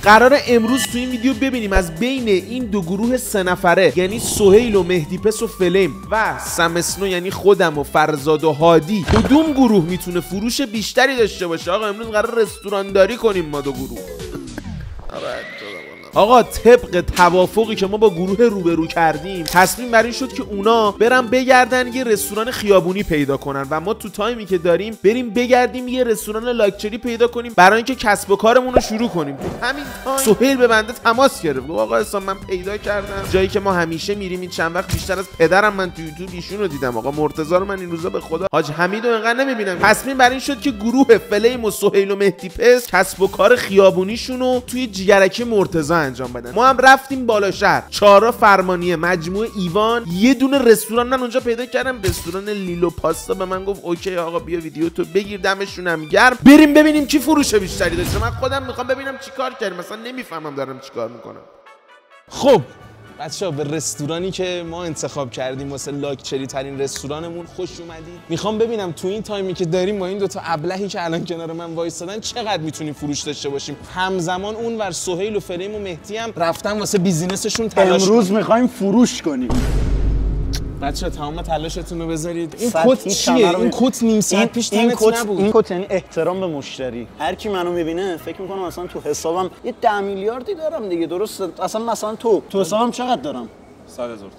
قراره امروز تو این ویدیو ببینیم از بین این دو گروه 3 نفره، یعنی سهیل و مهدی پس و فلیم و سم اسنو یعنی خودم و فرزاد و هادی، کدوم گروه میتونه فروش بیشتری داشته باشه. آقا امروز قرار رستورانداری کنیم ما دو گروه. آقا طبق توافقی که ما با گروه روبرو کردیم تصمیم بر این شد که اونا برن بگردن یه رستوران خیابونی پیدا کنن و ما تو تایمی که داریم بریم بگردیم یه رستوران لاکچری پیدا کنیم برای اینکه کسب و کارمون رو شروع کنیم. همین تایم سهیل به بنده تماس گرفت. آقا حسام من پیدا کردم جایی که ما همیشه میریم، این چند وقت بیشتر از پدرم من تو یوتیوب ایشون رو دیدم. آقا مرتضی رو من این روزا به خدا حاج حمیدو انقدر نمیبینم. تصمیم بر این شد که گروه فلیم و سهیل و مهدی پس کسب و کار خیابونیشون رو توی جیگرکی مرتضی انجام بدن. ما هم رفتیم بالا شهر، چهارراه فرمانیه، مجموعه ایوان، یه دونه رستوران من اونجا پیدا کردم، رستوران لیلو پاستا. به من گفت اوکی آقا بیا ویدیو تو بگیر، دمشونم گرم، بریم ببینیم کی فروش بیشتری داشته. من خودم میخوام ببینم چیکار کردیم، مثلا نمیفهمم دارم چیکار میکنم. خب بچه‌ها به رستورانی که ما انتخاب کردیم واسه لاکچری ترین رستورانمون خوش اومدید. میخوام ببینم تو این تایمی که داریم با این دوتا ابلهی که الان کنار من وایسادن چقدر میتونیم فروش داشته باشیم. همزمان اون ور سهیل و فلیم و مهدی هم رفتن واسه بیزینسشون تلاش. امروز میخوایم فروش کنیم. بچه‌ها تمام تلاشتون رو بذارید. این کت چیه؟ این کت نیم ساعت پیش تنت نبود. این کت یعنی احترام به مشتری. هر کی منو میبینه فکر میکنه مثلا تو حسابم یه 10 میلیاردی دارم دیگه، درسته؟ اصلا مثلا تو حسابم چقدر دارم؟ 100,000.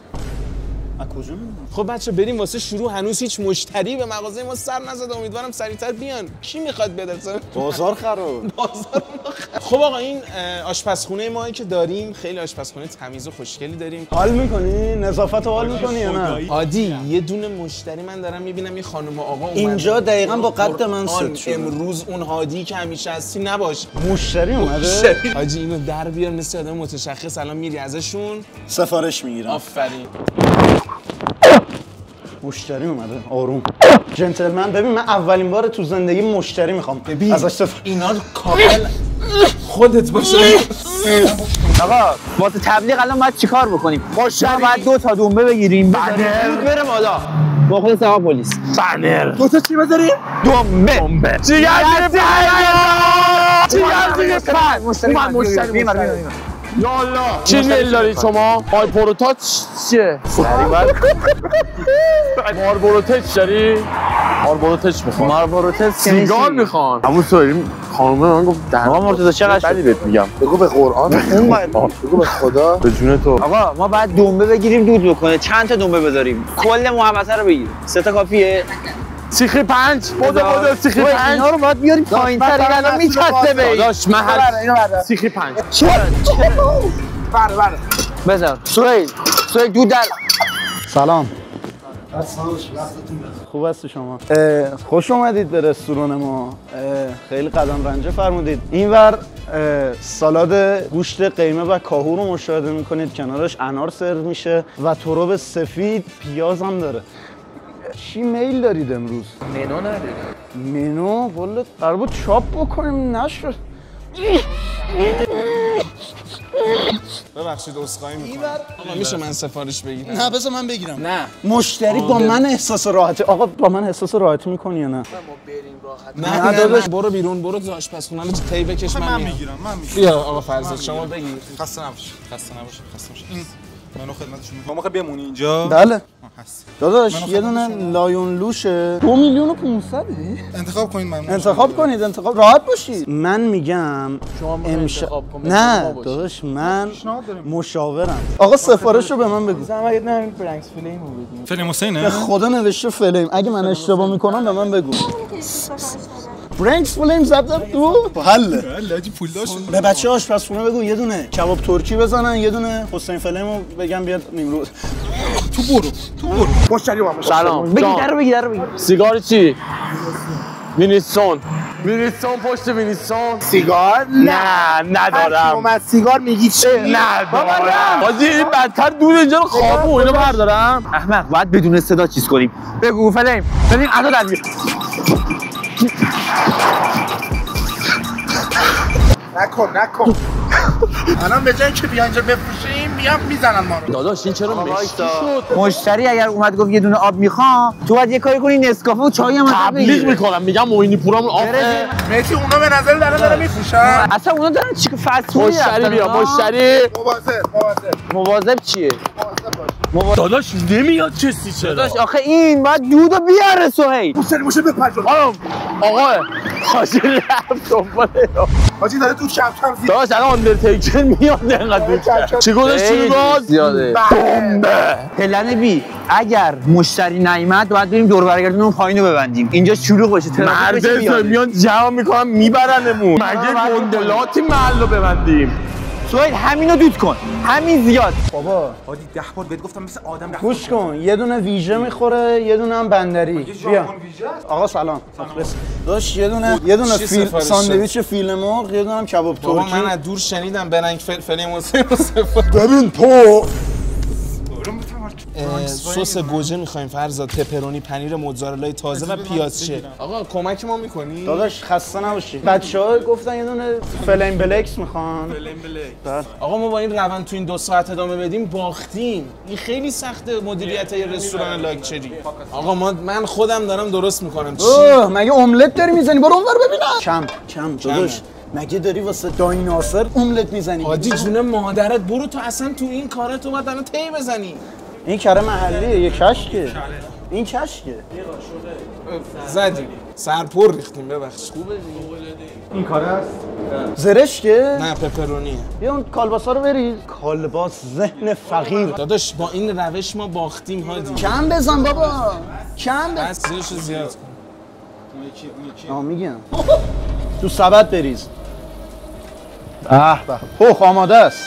از کجا میدونی؟ خب بچه بریم واسه شروع. هنوز هیچ مشتری به مغازه ما سر نزده، امیدوارم سریعتر بیان. کی میخواد بده؟ بازار خراب. خب آقا این آشپزخونه ما که داریم خیلی آشپزخونه تمیز و خوشگلی داریم. حال میکنی؟ نظافت حال میکنی یا نه؟ عادی یه دونه مشتری من دارم میبینم، یه خانم و آقا اومدن اینجا دقیقاً با قد من ست شده. امروز اون هادی که همیشه هستی نباش. مشتری اومده؟ حاجی اینو در بیار مثل آدم متشخص، الان میری ازشون سفارش میگیرم. آفرین. مشتری اومده. آروم. جنتلمن ببین من اولین بار تو زندگی مشتری میخوام. ببین ازش اینا کامل خودت باشه. آقا واسه تبلیغ الان باید چیکار بکنیم؟ ما باید 2 تا دنبه بگیریم. بره بالا. با خود سوار پلیس. بنر. 2 تا چی بذاریم؟ دنبه. جیگر مشتری یالا چی میل دارید شما؟ ماربوروتا چیه؟ ماربوروتچ داری؟ ماربوروتچ میخوام. ماربوروتچ سیگار میخوان. همون سوالیم خانم من گفت آقا مرتضی چقدر بدی بهت میگم. بگو به قرآن اون باید بگو به خدا. به جون تو. آقا ما باید دنبه بگیریم دود بکنه. چند تا دنبه بذاریم؟ کل محمد رو بگیر. 3 تا کافیه؟ سیخی 5 بودو سیخی 5 اینا رو باید بیاریم پایین‌تر. این الان میچسته به داش محل سیخی 5 چرا بره بذار سهیل دود در. سلام. خوب هستی شما؟ خوش اومدید به رستوران ما. خیلی قدم رنجه فرمودید. اینور سالاد گوشت قیمه و کاهو رو مشاهده میکنید، کنارش انار سرو میشه و ترب سفید، پیاز هم داره. چی میل دارید امروز؟ منو نداریم. منو؟ والا قرار بود چاپ بکنیم نشد. ببخشید عذرخواهی میکنم. آقا میشه من سفارش بگیرم؟ نه بذار من بگیرم. نه مشتری با من احساس راحتی. آقا با من احساس راحتی میکنی یا نه؟ نه داداش برو بیرون، برو تو آشپزخونه رو تی بکش. من میگیرم. بیا آقا فرزاد شما بگیر. خسته نباش. منو خدمتشون میگم. ما میخوای بمونی اینجا؟ بله. هست. داداش یه دونه لایون لوشه 2 میلیون و 500. انتخاب کنید. من انتخاب کنید. انتخاب راحت باشید. من میگم شما انتخاب کن. نه داداش من مشاورم. آقا سفارش رو به من بگو. زحمت نه برنکس فلیمو بدیم. فیلم حسینه؟ به خدا نوشته فلیم. اگه من اشتباه میکنم به من بگو. برنکس فلیم زبط تو حله. حاجی پول داشت. به بچه آشپزخونه بگو یه دونه کباب ترکی بزنن، یه دونه حسین فلیمو بگم بیاد نیمروز. تو برو. مشتری اومد. سلام. بگیر در بگیر. سیگار چی؟ وینیسون پشت وینیسون. سیگار؟ نه ندارم. اومد سیگار میگی چی؟ ندارم. حاجی این بدتر دود اینجا رو خوابو اینو بردارم. احمق باید بدون صدا چیز کنیم. بگو فلیم ادا در میاد. نکن الان به جای که بیا اینجا بفروشیم میام میزنن ما رو. داداش این چرا مشکی شد؟ مشتری اگر اومد گفت یه دونه آب میخوام، تو باید یه کاری کنی نسکافه و چای هم تبلیغ میکنم میگم موینی پورامون آب. مهدی اونا به نظر داره میفروشن. اصلا اونا دارن چی که فست مشتری بیا مشتری. مواظب چیه؟ داداش نمیاد کسی چرا؟ داداش آخه این باید دودو بیاره سهیل. موشه بپر آقا حاجی رفت دنباله. حاجی داره تو کم کم زیاد. داداش الان آندرتیکر میاد اینقدر. چی گذاشتی باز؟ زیاده. بمبه. پلن بی اگر مشتری نیامد باید بریم دور برگردون اون پایینو ببندیم. اینجا شلوغ باشه ترافیک بشه بیاد. میان جمع میکنن میبرنمون. مگه گندلاتی محلو ببندیم؟ سهیل همینو دود کن. همین زیاد. بابا حاجی 10 بار بهت گفتم مثل آدم رفت. گوش کن، یه دونه ویژه میخوره، یه دونه هم بندری. بیا آقا سلام. داش یه دونه فیل ساندویچ فیل مرغ، یه دونه هم کباب ترکی. بابا من از دور شنیدم برنگ فلفل مصفا. ببین تو سس گوجه میخوایم فرزاد، پپرونی، پنیر موتزارلا تازه و پیازچه. آقا کمک ما میکنی؟ داداش خسته نباشی. بچه‌ها گفتن یه دونه فلیم بلکس میخوان. فلیم بلک. آقا ما با این روند تو این 2 ساعت ادامه بدیم باختیم. این خیلی سخته مدیریت یه رستوران لاکچری. آقا من خودم دارم درست میکنم. اوه مگه املت داری میزنی؟ برو اونور ببینم. کم داداش. مگه داری واسه دایناسور املت میزنی؟ حاجی جون مادرت برو تو اصلا تو این کارا تو باید الان تی بزنی. این کره محلیه، یه کشکه. این کشکه. زدیم. سرپر ریختیم ببخش. خوبه این کاره است؟ زرشکه؟ نه پپرونیه. بیا اون کالباسا رو بریز. کالباس ذهن فقیر. داداش با این روش ما باختیم هادی. کم بزن بابا. کم بزن. بس زیرشو زیاد کن. میگم. تو سبد بریز. به پخ آماده است.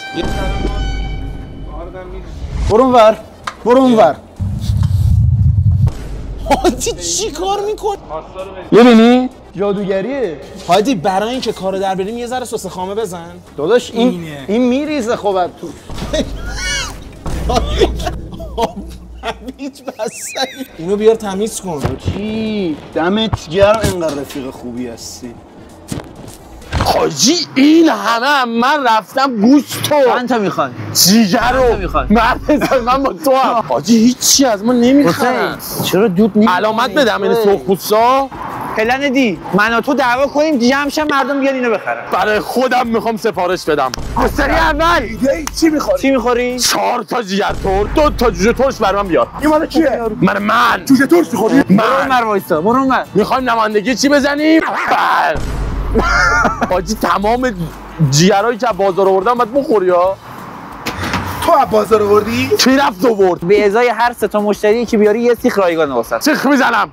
برو اونور. هادی چی کار میکنی؟ ببینی؟ جادوگریه. هادی برای اینکه کارو در بریم یه ذره سس خامه بزن. داداش این میریزه خب تو. هیچ بسنی. اینو بیار تمیز کن. چی؟ دمت گرم اینقدر رفیق خوبی هستی. حاجی این همه من رفتم گوشت تو چند تا میخوای؟ جیگر رو من با تو هم حاجی هیچی از ما نمیخوام. چرا دود نمیخوای؟ علامت بدم این سرخپوستا. پلن دی من و تو دعوا کنیم جمع شن مردم بیان اینو بخرن. برای خودم میخوام سفارش بدم. مشتری اول چی میخوری؟ 4 تا جیگر تور، 2 تا جوجه ترش برام بیار. این مال کیه؟ من جوجه ترش میخوری؟ برو اونور وایسا. برو اونور. میخوایم نمایندگی چی بزنیم؟ حاجی تمام جیگرایی که بازار آوردم باید بخوری ها. تو از بازار آوردی؟ کی رفت آورد؟ به ازای هر 3 تا مشتری که بیاری یه سیخ رایگان واسه. سیخ میزنم.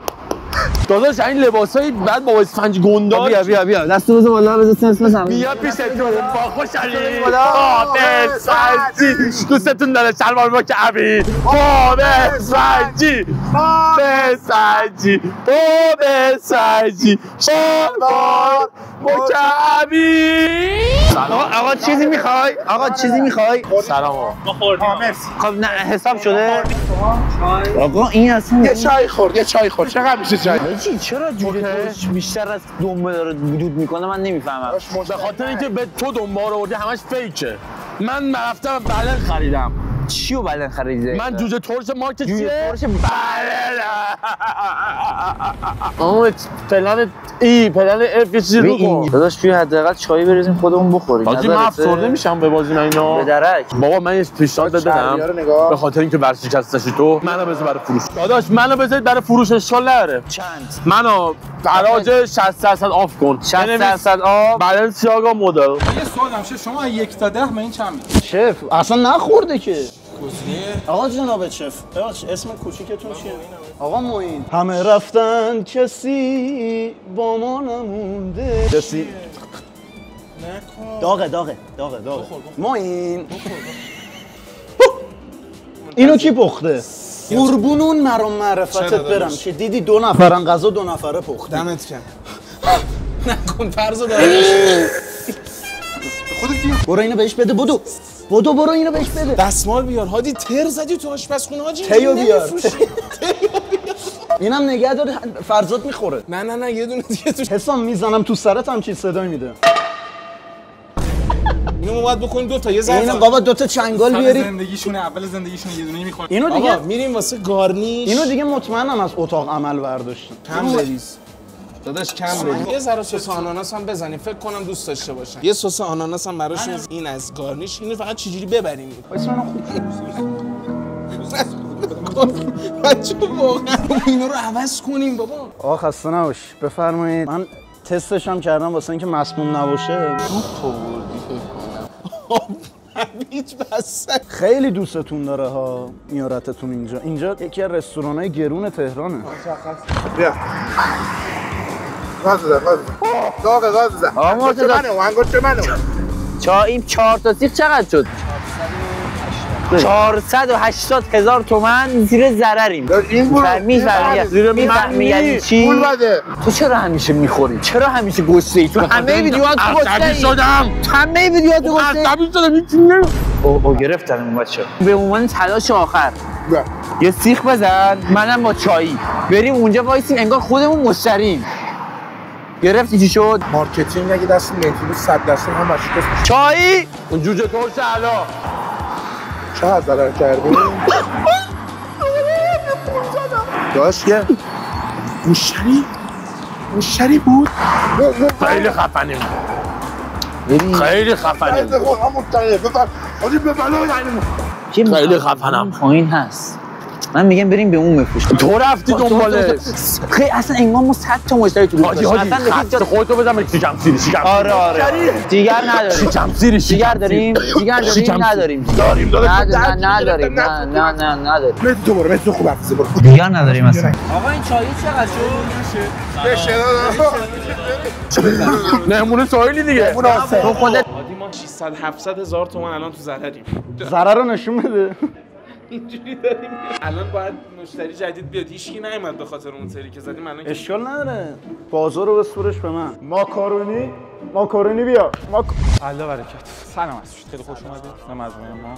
داداش این لباسای بعد با اسفنج گندار. بیا دستو بزن بالا بزن سنس بزن. بیا پیشت با خوشحالی بابت سنجی دوستتون داره شلوار با کعبی بابت سنجی شلوار با کعبی. آقا چیزی میخوای؟ سلام آقا. مرسی. خب نه حساب شده؟ آقا این اصلا یه چای خورد چقدر میشه چای؟ چرا جوجه ترش بیشتر از دنبه داره دود میکنه من نمیفهمم. به خاطر اینکه به تو دنبال آوردی همش فیکه. من رفتم بلن خریدم. چیو بلن خریده؟ من جوجه ترش مارکت چیه؟ جوجه ترش پلن اف یه چیزی رو کن. داداش توی حداقل چای بریزیم خودمون بخوریم. حاجی من افسرده میشم به بازی اینا. به درک. بابا من یه پیشنهاد بدم به خاطر اینکه ورشکستشی تو منو بذار برای فروش. داداش منو بذار برای فروش اشکال نداره. چند؟ منو خراج 60% آف کن. 60% آف. بالنسیاگا مدل. یه سوالم شه شما 1 تا 10 من این چند میده؟ شف اصلا نخورده که. گزینه آقا جناب شف ببخشید اسم کوچیکتون چیه؟ آقا معین. همه رفتن کسی با ما نمونده. کسی داغه معین. اینو کی پخته؟ قربون اون مرام معرفتت برم که دیدی 2 نفرن غذا 2 نفره پخته. دمت کم. نکن فرضو داره. برو اینو بهش بده برو اینو بهش بده. دستمال بیار هادی تر زدی تو آشپزخونه حاجی. تیو بیار. اینم نگه داره فرزاد میخوره. نه یه دونه دیگه تو حسام میزنم تو سرت هم چی صدای میده. اینو باید بکنیم دو تا یه ظرف. اینو بابا دو تا چنگال بیارید. زندگیشونه اول زندگیشونه یه دونه میخوره. اینو دیگه آقا میریم واسه گارنیش. اینو دیگه مطمئنم از اتاق عمل برداشتن. کم بریز. داداش کم بریز. یه ذره سس آناناس هم بزنیم. فکر کنم دوست داشته باشن. یه سس آناناس هم براشون. این از گارنیش. اینو فقط چجوری ببریم. واسه من خوب بچه واقعا اینو رو عوض کنیم بابا. آقا خسته نباش. بفرمایید. من تستش هم کردم واسه اینکه مسموم نباشه. هیچ بسه. خیلی دوستتون داره ها میارتتون اینجا. اینجا یکی از رستوران‌های گرون تهرانه. بیا گاز بزن گاز بزن آقا مرتضی انگشت منو این 4 تا سیخ چقدر شد؟ 480,000 تومان زیر ضرریم. این بود میفهمی یعنی چی؟ پول بده. تو چرا همیشه میخوری؟ چرا همیشه گشته‌ای؟ تو همه ویدیوهات تو گشته‌ای. شدم. همه ویدیوهات تو گشته‌ای. عصبی شدم هیچی او گرفتم این بچه. به عنوان تلاش آخر یه سیخ بزن، منم با چایی بریم اونجا وایسیم انگار خودمون مشتریم. گرفتی چی شد؟ مارکتینگ اگه دست مهدی 100% هم مشکوک میشه. چایی؟ اون جوجه ترش علا چقدر ضرر کردی؟ داشت یه مشتری بود. خیلی خفنیم خیلی خفنیم خیلی خفنم. پایین هست. من میگم بریم به اون بفروشیم. تو رفتی دنبالش. خیلی اصلا انگار ما 100 تا مشتری تو حاجی خط خودتو بزن به شیکم سیری. آره دیگر نداریم. شیکم سیری دیگر داریم نداریم. داریم نداریم. نه نداریم. مهدی تو برو، مهدی تو خوب حرف برو. دیگر نداریم اصلا. آقا این چایی چقدر شد؟ مهمون ساحلی دیگه. تو خودت عادی ما 600-700 هزار تومان الان تو ضرریم. ضرر رو نشون بده. اینجوری داریم. الان باید مشتری جدید بیاد. هیچکی نیومد به خاطر اون سری که زدیم. الان اشکال نداره. بازار رو بسپرش به من. ماکارونی بیا. الله برکت. سلام عزیز. خیلی خوش اومدید به مجموعه ما.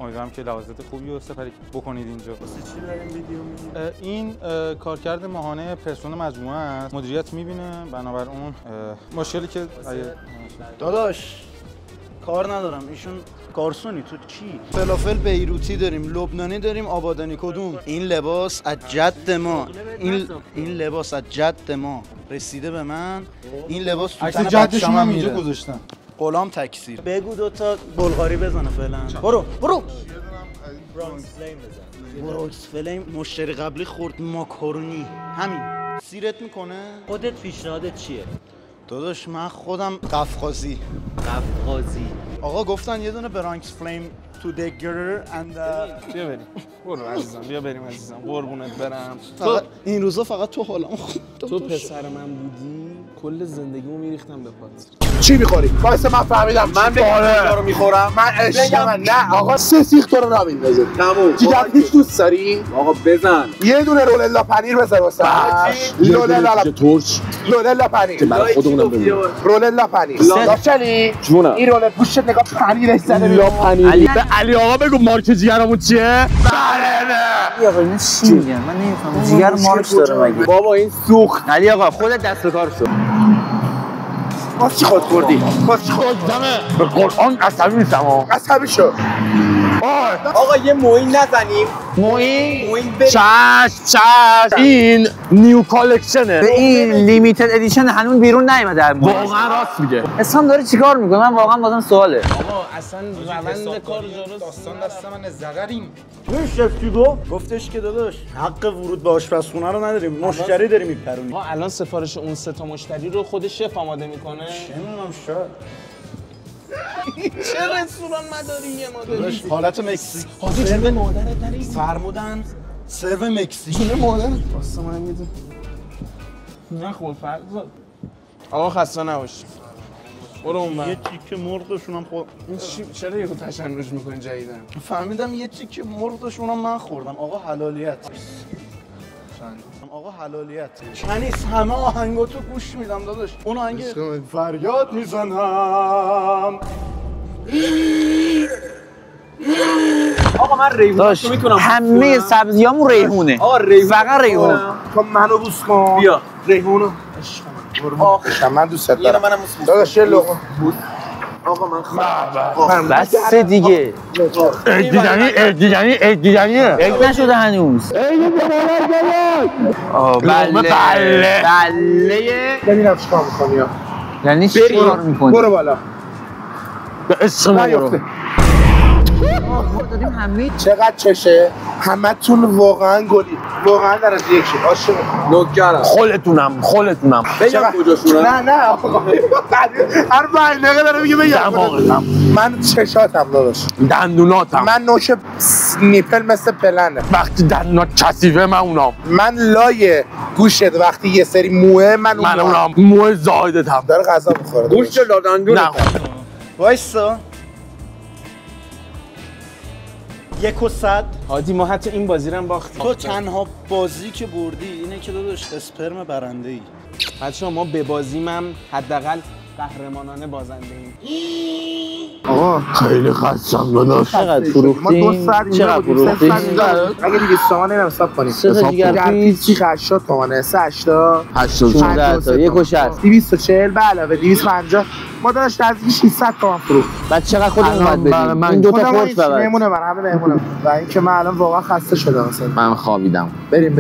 امیدوارم که لحظات خوبی رو سپری بکنید اینجا. چی داریم ویدیو میگی؟ این کارکرد ماهانه پرسنل مجموعه است. مدیریت میبینه، بنابر اون مشکلی که داداش کار ندارم. ایشون گارسونی تو چی؟ فلافل بیروتی داریم، لبنانی داریم، آبادانی. کدوم؟ این لباس از جد ما. این لباس از جد ما رسیده به من. این لباس تو تن جدشون هم میره. اینجا گذاشتن. غلام تکثیر. بگو دوتا بلغاری بزنه فعلا. برو برونکس فلیم. مشتری قبلی خورد ماکارونی. همین سیرت میکنه. خودت پیشنهادت چیه؟ داداش من خودم قفقازی. آقا گفتن یه دونه برانکس فلیم تو دگر اند بیا بریم. برو عزیزم بیا بریم عزیزم. قربونت برم. فقط این روزا فقط تو حالم. تو پسر من بودی کل زندگیمو میریختم به پات. چی میخوری؟ واسه من فهمیدم من به رو میخورم. من عشق من نه آقا 3 سیخ تو رو نمیندازه. تموم. جیگر هیچ دوست داری؟ آقا بزن یه دونه روللا پنیر بزن واسه. روللا پنیر. که برای خودمونم ببینیم. روللا پنیر. داشتنی؟ جونم. این رولت گوشت نگاه پنیرش زده. یا پنیر. به علی آقا بگو مارک جیگرمون چیه؟ بله. علی آقا این چی میگن؟ من نمیفهمم. جیگر مارک داره مگه؟ بابا این سوخت. علی آقا خودت دست به کار شو. باز چی خود کردی؟ باز چی خود دمه به قرآن عصبی نیستم ها. عصبی شو. آقا یه موین نزنیم. موین چشم این نیو کالکشنه. به این لیمیتد ادیشن هنوز بیرون نیومده. واقعا راست میگه. اسلام داره چیکار میکنه؟ من واقعا بازم سواله. آقا اصلا روند کار درست داستان دست من ضرریم. این شف چی گفتش که داداش حق ورود به آشپزخونه رو نداریم. مشتری داریم میپرونیم. ما الان سفارش اون 3 تا مشتری رو خود شف آماده میکنه. چه میدونم شاید. چه رستوران مداری مادری؟ حالت مکزیک. حاجی جون مادرت نری. فرمودن سرو مکزیک. جون مادرت. واسه من میدون. نه خب فرزاد. آقا خسته نباش. برو اونور. یه تیکه مرغشون هم خورد. این چرا یهو تشنج میکنی جدیدن؟ فهمیدم یه تیکه مرغشون هم من خوردم. آقا حلالیت. آقا حلالیت. کنیس همه آهنگاتو گوش میدم داداش. اون آهنگ فریاد میزنم. آقا من ریحونش رو میتونم همه سبزیامون ریحونه. فقط ریحونه. تو منو بوس کن. بیا ریحونو. عشق من دوست دارم. منم بوس. داداش یه لقمه آقا من خواهم بس دیگه دیدنیه یک نشده هنوز بله ببینم چیکار می‌کنی یا یعنی چی کار می‌کنی؟ برو بالا به عشق ما برو دادیم همه چقدر چشه همتون واقعا گلی واقعا در از یک شد عاشق نوکرم خلتونم بگم کجاشونه نه آقا هر 5 دقیقه داره میگه بگم دماغتم من چشاتم داداش دندوناتم من نوک نیپل مثل پلنه وقتی دندونات کثیفه من اونام من لای گوشت وقتی یه سری موه من اونام موه زایدتم داره غذا میخوره گوشت لادندون نه وایسا 100 هادی ما حتی این بازی رو هم باختیم. تو تنها بازی که بردی اینه که داداش اسپرم برنده ای. بچه‌ها ما به بازیم هم حداقل قهرمانانه بازنده ایم. آقا خیلی خستم داداش چقدر ما 2 فروختیم؟ ساعت اینجا چقدر بودیم 3 فروختیم؟ ساعت اگه دیگه تومن نمی‌رم حساب کنیم سه تا جیگر پیچ 80 تومنه 380 16 تا 1.60 240 به علاوه 250 ما داشت نزدیک 600 تومن فروخت بعد چقدر خودمون باید بدیم؟ من این دو تا خودم خورد فقط مهمونه من همه مهمونم و اینکه من الان واقعا خسته شدم مثلا من خوابیدم بریم